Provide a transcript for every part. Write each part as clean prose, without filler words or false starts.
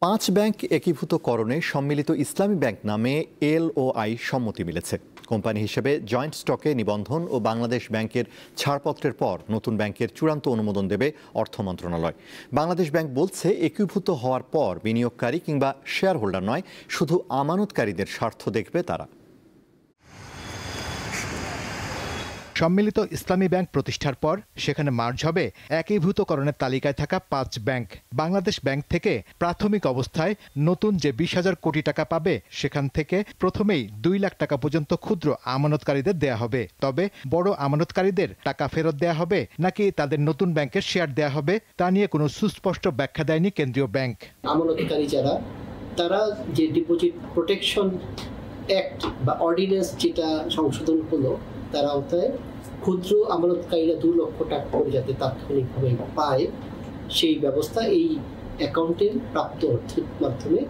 পাঁচ ব্যাংক একীভূতকরণে সম্মিলিত ইসলামী ব্যাংক নামে এলওআই সম্মতি মিলেছে। কোম্পানি হিসেবে জয়েন্ট স্টকে নিবন্ধন ও বাংলাদেশ ব্যাংকের ছাড়পত্রের পর নতুন ব্যাংকের চূড়ান্ত অনুমোদন দেবে অর্থ মন্ত্রণালয়। বাংলাদেশ ব্যাংক বলছে, একীভূত হওয়ার পর বিনিয়োগকারী কিংবা শেয়ার হোল্ডার নয়, শুধু আমানতকারীদের স্বার্থ দেখবে তারা। সম্মিলিত ইসলামী ব্যাংক প্রতিষ্ঠার পর সেখানে মার্জ হবে একীভূতকরণের তালিকায় থাকা ৫ ব্যাংক। বাংলাদেশ ব্যাংক থেকে প্রাথমিক অবস্থায় নতুন যে ২০,০০০ কোটি টাকা পাবে, সেখান থেকে প্রথমেই ২ লাখ টাকা পর্যন্ত ক্ষুদ্র আমানতকারীদের দেয়া হবে। তবে বড় আমানতকারীদের টাকা ফেরত দেয়া হবে নাকি তাদের নতুন ব্যাংকের শেয়ার দেয়া হবে, তা নিয়ে কোনো সুস্পষ্ট ব্যাখ্যা দেয়নি কেন্দ্রীয় ব্যাংক। আমানতকারী যারা, তারা যে ডিপোজিট প্রোটেকশন অ্যাক্ট বা অর্ডিন্যান্স যেটা সংশোধন হলো, তার আওতায় ক্ষুদ্র আমানতকারীরা ২ লক্ষ টাকা করে যাতে তাৎক্ষণিকভাবে পায়, সেই ব্যবস্থা এই অ্যাকাউন্টের প্রাপ্ত অর্থের মাধ্যমে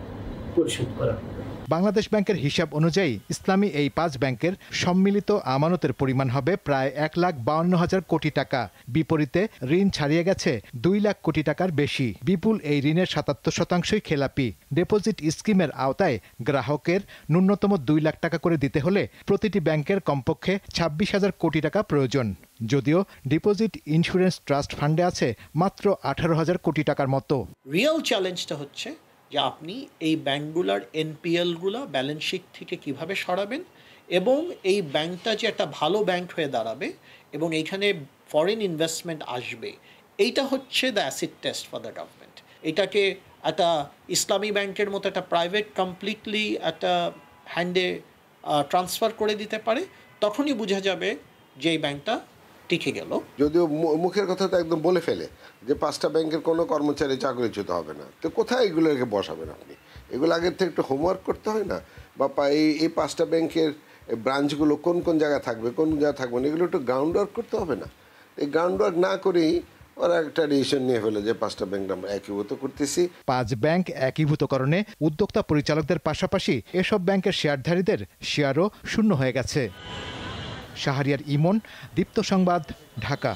পরিশোধ করা হবে। বাংলাদেশ ব্যাংকের হিসাব অনুযায়ী ইসলামী এই ৫ ব্যাংকের সম্মিলিত আমানতের পরিমাণ হবে প্রায় ১,৫২,০০০ কোটি টাকা। বিপরীতে ঋণ ছাড়িয়ে গেছে ২ লাখ কোটি টাকার বেশি। বিপুল এই ঋণের ৭৭% খেলাপি। ডিপোজিট স্কিমের আওতায় গ্রাহকের ন্যূনতম ২ লাখ টাকা করে দিতে হলে প্রতিটি ব্যাংকের কমপক্ষে ২৬,০০০ কোটি টাকা প্রয়োজন। যদিও ডিপোজিট ইন্স্যুরেন্স ট্রাস্ট ফান্ডে আছে মাত্র ১৮,০০০ কোটি টাকার মতো। রিয়েল চ্যালেঞ্জটা হচ্ছে যে আপনি এই ব্যাংকগুলোর এনপিএলগুলো ব্যালেন্স শিট থেকে কিভাবে সরাবেন, এবং এই ব্যাংকটা যে একটা ভালো ব্যাংক হয়ে দাঁড়াবে এবং এইখানে ফরেন ইনভেস্টমেন্ট আসবে, এইটা হচ্ছে the acid test for the government. এটাকে একটা ইসলামী ব্যাংকের মতো একটা প্রাইভেট কমপ্লিটলি একটা হ্যান্ডে ট্রান্সফার করে দিতে পারে, তখনই বোঝা যাবে যে এই ব্যাংকটা টিকে গেল। যদিও মুখের কথা তো একদম বলে ফেলে যে ৫টা ব্যাংকের কোনো কর্মচারী চাকরিচ্যুত হবে না, তো কোথায় এগুলোকে বসাবেন আপনি? এগুলো আগের থেকে একটু হোমওয়ার্ক করতে হয় না? বা এই ৫টা ব্যাংকের ব্রাঞ্চগুলো কোন কোন জায়গায় থাকবে, কোন জায়গায় থাকবে না, এগুলো একটু গ্রাউন্ড ওয়ার্ক করতে হবে না? এই গ্রাউন্ড ওয়ার্ক না করেই ওরা একটা ডিসিশন নিয়ে ফেলে যে 5টা ব্যাংক আমরা একীভূত করতেছি। ৫ ব্যাংক একীভূতকরণে উদ্যোক্তা পরিচালকদের পাশাপাশি এসব ব্যাংকের শেয়ারধারীদের শেয়ারও শূন্য হয়ে গেছে। শাহরিয়ার ইমন, দীপ্ত সংবাদ, ঢাকা।